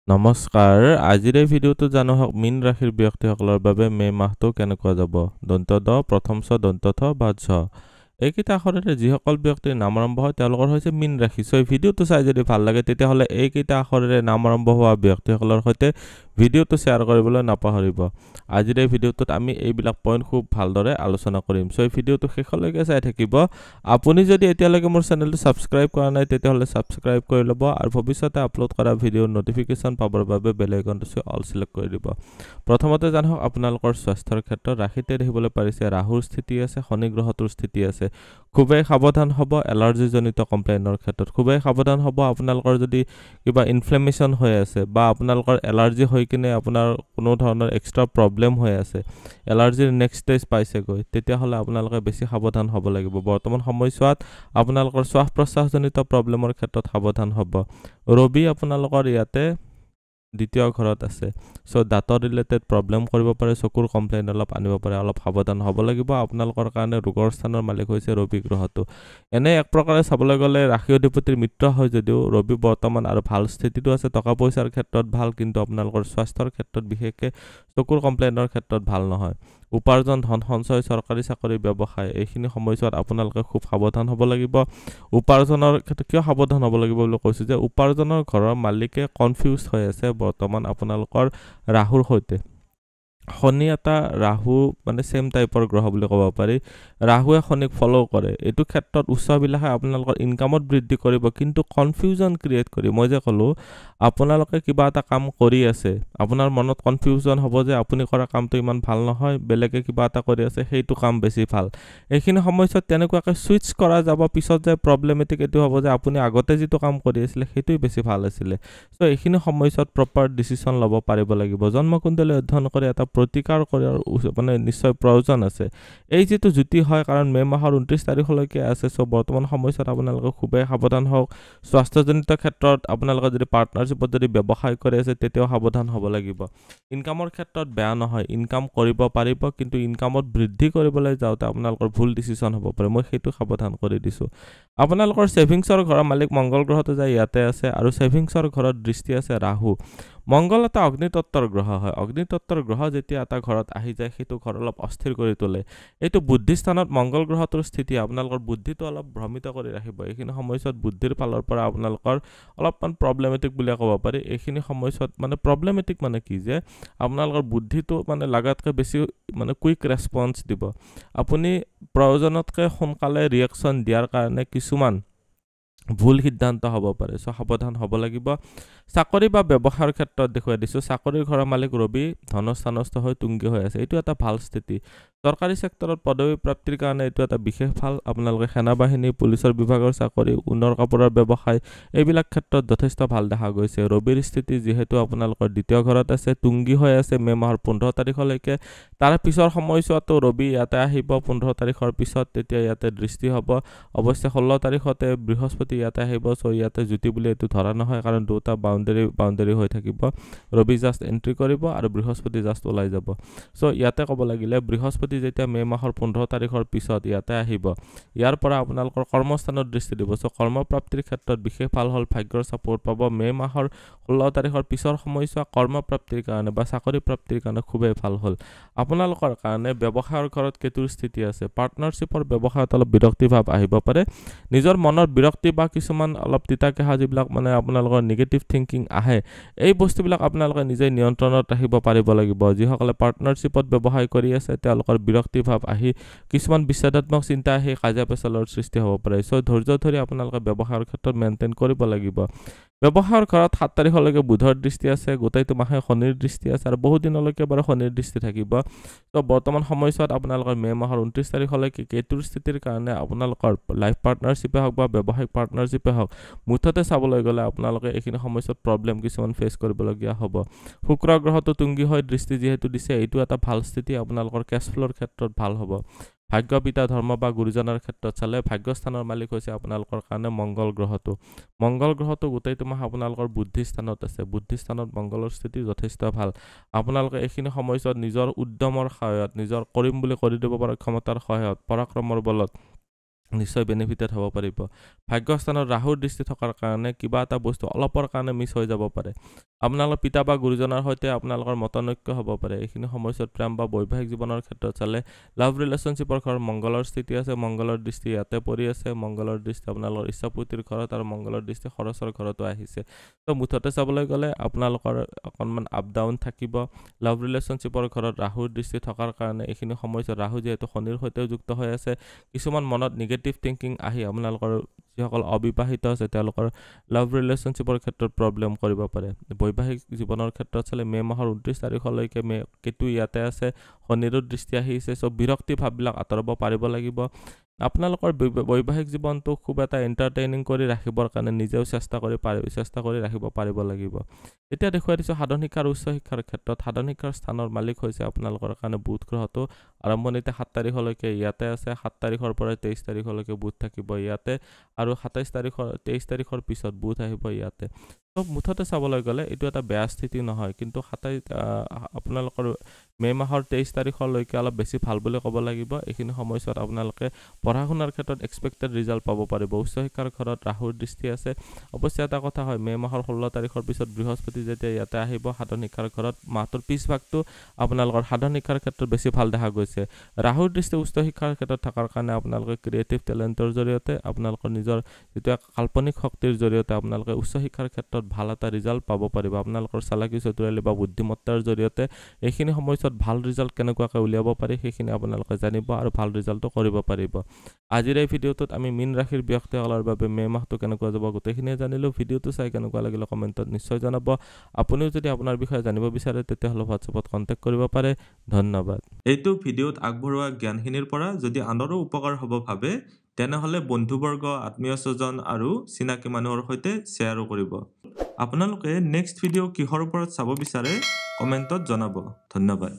নমস্কাৰ আজিৰ এই ভিডিঅ'টো জানো হওক মীন ৰাশিৰ ব্যক্তিসকলৰ বাবে মে মাহটো কেনেকুৱা যাব দন্ত দ প্ৰথম ছ দন্ত থ বা ঝ এইকেইটা আখৰেৰে যিসকল ব্যক্তিৰ নাম আৰম্ভ হয় তেওঁলোকৰ হৈছে মীন ৰাশি এই ভিডিঅ'টো চাই যদি ভাল লাগে তেতিয়াহ'লে এইকেইটা আখৰেৰে নাম আৰম্ভ হোৱা ব্যক্তিসকলৰ সৈতে ভিডিঅ'টো শ্বেয়াৰ কৰিবলৈ নাপাহৰিব আজিৰ এই ভিডিঅ'টোত আমি এইবিলাক পইণ্ট খুব ভালদৰে আলোচনা কৰিম এই ভিডিঅ'টো শেষলৈকে চাই থাকিব আপুনি যদি এতিয়ালৈকে মোৰ চেনেলটো সাবস্ক্ৰাইব কৰা নাই তেতিয়াহ'লে সাবস্ক্ৰাইব কৰি ল'ব আৰু ভৱিষ্যতে আপলোড কৰা ভিডিঅ'ৰ নটিফিকেশ্যন পাবৰ বাবে বেল আইকনটো অল সিলেক্ট কৰি দিব প্ৰথমতে জানক আপোনালোকৰ স্বাস্থ্যৰ ক্ষেত্ৰত ৰাশিতে দেখিবলৈ পাৰিছে ৰাহুৰ স্থিতি আছে শনি গ্ৰহটোৰ স্থিতি আছে খুবেই সাৱধান হ'ব এলাৰ্জিজনিত কমপ্লেইনৰ ক্ষেত্ৰত খুবেই সাৱধান হ'ব আপোনালোকৰ যদি কিবা ইনফ্লেমেশ্যন হৈ আছে বা আপোনালোকৰ এলাৰ্জি হৈ কিনে আপোনাৰ কোনো ধৰণৰ এক্সট্ৰা প্ৰবলেম হৈ আছে এলাৰ্জিৰ নেক্সট ষ্টেজ পাইছেগৈ তেতিয়াহ'লে আপোনালোকে বেছি সাৱধান হ'ব লাগিব বৰ্তমান সময়ছোৱাত আপোনালোকৰ শ্বাস প্ৰশ্বাসজনিত প্ৰবলেমৰ ক্ষেত্ৰত সাৱধান হ'ব ৰবি আপোনালোকৰ ইয়াতে দ্বিতীয় ঘৰত আছে দাঁতৰ ৰিলেটেড প্ৰবলেম কৰিব পাৰে চকুৰ কমপ্লেইন অলপ আনিব পাৰে অলপ সাৱধান হ'ব লাগিব আপোনালোকৰ কাৰণে ৰোগৰ স্থানৰ মালিক হৈছে ৰবি গ্ৰহটো এনে এক প্ৰকাৰে চাবলৈ গ'লে ৰাশি অধিপতিৰ মিত্ৰ হয় যদিও ৰবি বৰ্তমান আৰু ভাল স্থিতিটো আছে টকা পইচাৰ ক্ষেত্ৰত ভাল কিন্তু আপোনালোকৰ স্বাস্থ্যৰ ক্ষেত্ৰত বিশেষকৈ চকুৰ কমপ্লেইনৰ ক্ষেত্ৰত ভাল নহয় উপাৰ্জন ধন সঞ্চয় চৰকাৰী চাকৰি ব্যৱসায় এইখিনি সময়ছোৱাত আপোনালোকে খুব সাৱধান হ'ব লাগিব উপাৰ্জনৰ ক্ষেত্ৰত কিয় সাৱধান হ'ব লাগিব বুলি কৈছোঁ যে উপাৰ্জনৰ ঘৰৰ মালিকে কনফিউজ হৈ আছে বৰ্তমান আপোনালোকৰ ৰাহুৰ সৈতে শনি এটা ৰাহু মানে সেম টাইপৰ গ্ৰহ বুলি ক'ব পাৰি ৰাহুৱে শনিক ফলো কৰে এইটো ক্ষেত্ৰত উচ্চাবিলাসে আপোনালোকৰ ইনকামত বৃদ্ধি কৰিব কিন্তু কনফিউজন ক্ৰিয়েট কৰি মই যে ক'লোঁ আপোনালোকে কিবা এটা কাম কৰি আছে আপোনাৰ মনত কনফিউজন হ'ব যে আপুনি কৰা কামটো ইমান ভাল নহয় বেলেগে কিবা এটা কৰি আছে সেইটো কাম বেছি ভাল এইখিনি সময়ছোৱাত তেনেকুৱাকৈ সুইচ কৰা যাব পিছত যে প্ৰবলেমেটিক এইটো হ'ব যে আপুনি আগতে যিটো কাম কৰি আছিলে সেইটোই বেছি ভাল আছিলে এইখিনি সময়ছোৱাত প্ৰপাৰ ডিচিশ্যন ল'ব পাৰিব লাগিব জন্মকুণ্ডলী অধ্যয়ন কৰি এটা প্ৰতিকাৰ কৰাৰ মানে নিশ্চয় প্ৰয়োজন আছে এই যেটো জুতি হয় কাৰণ মে মাহৰ 29 তাৰিখলৈকে আছে বৰ্তমান সময়ছোৱাত আপোনালোকে খুবেই সাৱধান হওক স্বাস্থ্যজনিত ক্ষেত্ৰত আপোনালোকে যদি পাৰ্টনাৰশ্বিপত যদি ব্যৱসায় কৰি আছে তেতিয়াও সাৱধান হ'ব লাগিব ইনকামৰ ক্ষেত্ৰত বেয়া নহয় ইনকাম কৰিব পাৰিব কিন্তু ইনকামত বৃদ্ধি কৰিবলৈ যাওঁতে আপোনালোকৰ ভুল ডিচিশ্যন হ'ব পাৰে মই সেইটো সাৱধান কৰি দিছোঁ আপোনালোকৰ সেভিংছৰ ঘৰৰ মালিক মংগল গ্ৰহটো যায় ইয়াতে আছে আৰু সেভিংছৰ ঘৰত দৃষ্টি আছে ৰাহু মংগল এটা অগ্নিতত্ত্বৰ গ্ৰহ হয় অগ্নিতত্ত্বৰ গ্ৰহ যেতিয়া এটা ঘৰত আহি যায় সেইটো ঘৰ অলপ অস্থিৰ কৰি তোলে এইটো বুদ্ধিস্থানত মংগল গ্ৰহটোৰ স্থিতি আপোনালোকৰ বুদ্ধিটো অলপ ভ্ৰমিত কৰি ৰাখিব এইখিনি সময়ছোৱাত বুদ্ধিৰ ফালৰ পৰা আপোনালোকৰ অলপমান প্ৰবলেমেটিক বুলি ক'ব পাৰি এইখিনি সময়ছোৱাত মানে প্ৰবলেমেটিক মানে কি যে আপোনালোকৰ বুদ্ধিটো মানে লাগাতকৈ বেছি মানে কুইক ৰেছপন্স দিব আপুনি প্ৰয়োজনতকৈ সোনকালে ৰিয়েকশ্যন দিয়াৰ কাৰণে কিছুমান ভুল সিদ্ধান্ত হ'ব পাৰে সাৱধান হ'ব লাগিব চাকৰি বা ব্যৱসায়ৰ ক্ষেত্ৰত দেখুৱাই দিছোঁ চাকৰিৰ ঘৰৰ মালিক ৰবি ধনস্থানস্থ হৈ তুংগী হৈ আছে এইটো এটা ভাল স্থিতি চৰকাৰী সেক্টৰত পদবী প্ৰাপ্তিৰ কাৰণে এইটো এটা বিশেষ ভাল আপোনালোকে সেনাবাহিনী পুলিচৰ বিভাগৰ চাকৰি ঊণৰ কাপোৰৰ ব্যৱসায় এইবিলাক ক্ষেত্ৰত যথেষ্ট ভাল দেখা গৈছে ৰবিৰ স্থিতি যিহেতু আপোনালোকৰ দ্বিতীয় ঘৰত আছে তুংগী হৈ আছে মে মাহৰ 15 তাৰিখলৈকে তাৰ পিছৰ সময়ছোৱাতো ৰবি ইয়াতে আহিব 15 তাৰিখৰ পিছত তেতিয়া ইয়াতে দৃষ্টি হ'ব অৱশ্যে 16 তাৰিখতে বৃহস্পতি ইয়াতে আহিব ইয়াতে জুতি বুলি এইটো ধৰা নহয় কাৰণ দুটা বাউণ্ডাৰী হৈ থাকিব ৰবি জাষ্ট এন্ট্ৰি কৰিব আৰু বৃহস্পতি জাষ্ট ওলাই যাব ইয়াতে ক'ব লাগিলে বৃহস্পতি যেতিয়া মে মাহৰ 15 তাৰিখৰ পিছত ইয়াতে আহিব ইয়াৰ পৰা আপোনালোকৰ কৰ্মস্থানত দৃষ্টি দিব কৰ্মপ্ৰাপ্তিৰ ক্ষেত্ৰত বিশেষ ভাল হ'ল ভাগ্যৰ ছাপোৰ্ট পাব মে মাহৰ 16 তাৰিখৰ পিছৰ সময়ছোৱা কৰ্মপ্ৰাপ্তিৰ কাৰণে বা চাকৰি প্ৰাপ্তিৰ কাৰণে খুবেই ভাল হ'ল আপোনালোকৰ কাৰণে ব্যৱসায়ৰ ঘৰত কেতুৰ স্থিতি আছে পাৰ্টনাৰশ্বিপৰ ব্যৱসায়ত অলপ বিৰক্তি ভাৱ আহিব পাৰে নিজৰ মনৰ বিৰক্তি বা কিছুমান অলপ তিতাকেহা যিবিলাক মানে আপোনালোকৰ নিগেটিভ থিংকিং আহে এই বস্তুবিলাক আপোনালোকে নিজে নিয়ন্ত্ৰণত ৰাখিব পাৰিব লাগিব যিসকলে পাৰ্টনাৰশ্বিপত ব্যৱসায় কৰি আছে তেওঁলোকৰ বিৰক্তি ভাৱ আহি কিছুমান বিচ্ছেদাত্মক চিন্তা আহি কাজিয়া পেচালৰ সৃষ্টি হ'ব পাৰে ধৈৰ্য ধৰি আপোনালোকে ব্যৱসায়ৰ ক্ষেত্ৰত মেইনটেইন কৰিব লাগিব ব্যৱসায়ৰ ঘৰত 7 তাৰিখলৈকে বুধৰ দৃষ্টি আছে গোটেইটো মাহে শনিৰ দৃষ্টি আছে আৰু বহুত দিনলৈকে বাৰু শনিৰ দৃষ্টি থাকিব বৰ্তমান সময়ছোৱাত আপোনালোকৰ মে মাহৰ 29 তাৰিখলৈকে কেতুৰ স্থিতিৰ কাৰণে আপোনালোকৰ লাইফ পাৰ্টনাৰশ্বিপে হওক বা ব্যৱসায়িক পাৰ্টনাৰশ্বিপে হওক মুঠতে চাবলৈ গ'লে আপোনালোকে এইখিনি সময়ছোৱাত প্ৰবলেম কিছুমান ফেচ কৰিবলগীয়া হ'ব শুক্ৰ গ্ৰহটো তুংগী হৈ দৃষ্টি যিহেতু দিছে এইটো এটা ভাল স্থিতি আপোনালোকৰ কেছ ফ্ল'ৰ ক্ষেত্ৰত ভাল হ'ব ভাগ্য পিতা ধৰ্ম বা গুৰুজনৰ ক্ষেত্ৰত চালে ভাগ্যস্থানৰ মালিক হৈছে আপোনালোকৰ কাৰণে মংগল গ্ৰহটো গোটেইটো মাহ আপোনালোকৰ বুদ্ধিস্থানত আছে বুদ্ধিস্থানত মংগলৰ স্থিতি যথেষ্ট ভাল আপোনালোকে এইখিনি সময়ছোৱাত নিজৰ উদ্যমৰ সহায়ত নিজৰ কৰিম বুলি কৰি দিব পৰা ক্ষমতাৰ সহায়ত পৰাক্ৰমৰ বলত নিশ্চয় বেনিফিটেড হ'ব পাৰিব। ভাগ্যস্থানত ৰাহুৰ দৃষ্টি থকাৰ কাৰণে কিবা এটা বস্তু অলপৰ কাৰণে মিছ হৈ যাব পাৰে। আপোনালোকৰ পিতা বা গুৰুজনৰ সৈতে আপোনালোকৰ মতানৈক্য হ'ব পাৰে। এইখিনি সময়ছোৱাত প্ৰেম বা বৈবাহিক জীৱনৰ ক্ষেত্ৰত চালে লাভ ৰিলেশ্যনশ্বিপৰ ঘৰত মংগলৰ স্থিতি আছে, মংগলৰ দৃষ্টি ইয়াতে পৰি আছে, মংগলৰ দৃষ্টি আপোনালোকৰ ইচ্ছাপূৰ্তিৰ ঘৰত আৰু মংগলৰ দৃষ্টি খৰচৰ ঘৰতো আহিছে। তো মুঠতে চাবলৈ গ'লে আপোনালোকৰ অকণমান আপ ডাউন থাকিব। লাভ ৰিলেশ্যনশ্বিপৰ ঘৰত ৰাহুৰ দৃষ্টি থকাৰ কাৰণে এইখিনি সময়ছোৱাত ৰাহু যিহেতু শনিৰ সৈতেও যুক্ত হৈ আছে, কিছুমান মনত নিগেটিভ থিংকিং আহি আপোনালোকৰ যিসকল অবিবাহিত আছে তেওঁলোকৰ লাভ ৰিলেশ্যনশ্বিপৰ ক্ষেত্ৰত প্ৰব্লেম কৰিব পাৰে। বৈবাহিক জীৱনৰ ক্ষেত্ৰত চালে মে' মাহৰ 29 তাৰিখলৈকে কেতু ইয়াতে আছে, শনিৰো দৃষ্টি আহিছে। চ' বিৰক্তি ভাৱবিলাক আঁতৰাব পাৰিব লাগিব। আপোনালোকৰ বৈবাহিক জীৱনটো খুব এটা এণ্টাৰটেইনিং কৰি ৰাখিবৰ কাৰণে নিজেও চেষ্টা কৰি ৰাখিব পাৰিব লাগিব। এতিয়া দেখুৱাই দিছোঁ সাধাৰণ শিক্ষা আৰু উচ্চ শিক্ষাৰ ক্ষেত্ৰত। সাধাৰণ শিক্ষাৰ স্থানৰ মালিক হৈছে আপোনালোকৰ কাৰণে বুধ গ্ৰহটো। আৰম্ভণিতে 7 তাৰিখলৈকে ইয়াতে আছে, 7 তাৰিখৰ পৰা 23 তাৰিখলৈকে বুধ থাকিব ইয়াতে, আৰু 23 তাৰিখৰ পিছত বুধ আহিব ইয়াতে। তো মুঠতে চাবলৈ গ'লে এইটো এটা বেয়া স্থিতি নহয়, কিন্তু আপোনালোকৰ মে' মাহৰ 23 তাৰিখলৈকে অলপ বেছি ভাল বুলি ক'ব লাগিব। এইখিনি সময়ছোৱাত আপোনালোকে পঢ়া শুনাৰ ক্ষেত্ৰত এক্সপেক্টেড ৰিজাল্ট পাব পাৰিব। উচ্চ শিক্ষাৰ ঘৰত ৰাহুৰ দৃষ্টি আছে। অৱশ্যে এটা কথা হয়, মে' মাহৰ 16 তাৰিখৰ পিছত বৃহস্পতি যেতিয়া ইয়াতে আহিব সাধাৰণ শিক্ষাৰ ঘৰত, মাহটোৰ পিছভাগটো আপোনালোকৰ সাধাৰণ শিক্ষাৰ ক্ষেত্ৰত বেছি ভাল দেখা গৈছে। ৰাহুৰ দৃষ্টি উচ্চ শিক্ষাৰ ক্ষেত্ৰত থকাৰ কাৰণে আপোনালোকে ক্ৰিয়েটিভ টেলেণ্টৰ জৰিয়তে আপোনালোকৰ নিজৰ যিটো কাল্পনিক শক্তিৰ জৰিয়তে আপোনালোকে উচ্চ শিক্ষাৰ ক্ষেত্ৰত ভাল এটা ৰিজাল্ট পাব পাৰিব। আপোনালোকৰ চালাকি চতুৰালি বা বুদ্ধিমত্তাৰ জৰিয়তে এইখিনি সময়ছোৱাত ভাল ৰিজাল্ট কেনেকুৱাকৈ উলিয়াব পাৰি সেইখিনি আপোনালোকে জানিব আৰু ভাল ৰিজাল্টটো কৰিব পাৰিব। আজিৰ এই ভিডিঅ'টোত আমি মীন ৰাশিৰ ব্যক্তিসকলৰ বাবে মে' মাহটো কেনেকুৱা যাব গোটেইখিনিয়ে জানিলোঁ। ভিডিঅ'টো চাই কেনেকুৱা লাগিলে কমেণ্টত নিশ্চয় জনাব। আপুনিও যদি আপোনাৰ বিষয়ে জানিব বিচাৰে তেতিয়াহ'লে হোৱাটছএপত কণ্টেক্ট কৰিব পাৰে। ধন্যবাদ। এইটো ভিডিঅ'ত আগবঢ়োৱা জ্ঞানখিনিৰ পৰা যদি আনৰো উপকাৰ হ'ব ভাবে তেনেহ'লে বন্ধুবৰ্গ, আত্মীয় স্বজন আৰু চিনাকি মানুহৰ সৈতে শ্বেয়াৰো কৰিব। আপোনালোকে নেক্সট ভিডিঅ' কিহৰ ওপৰত চাব বিচাৰে কমেণ্টত জনাব। ধন্যবাদ।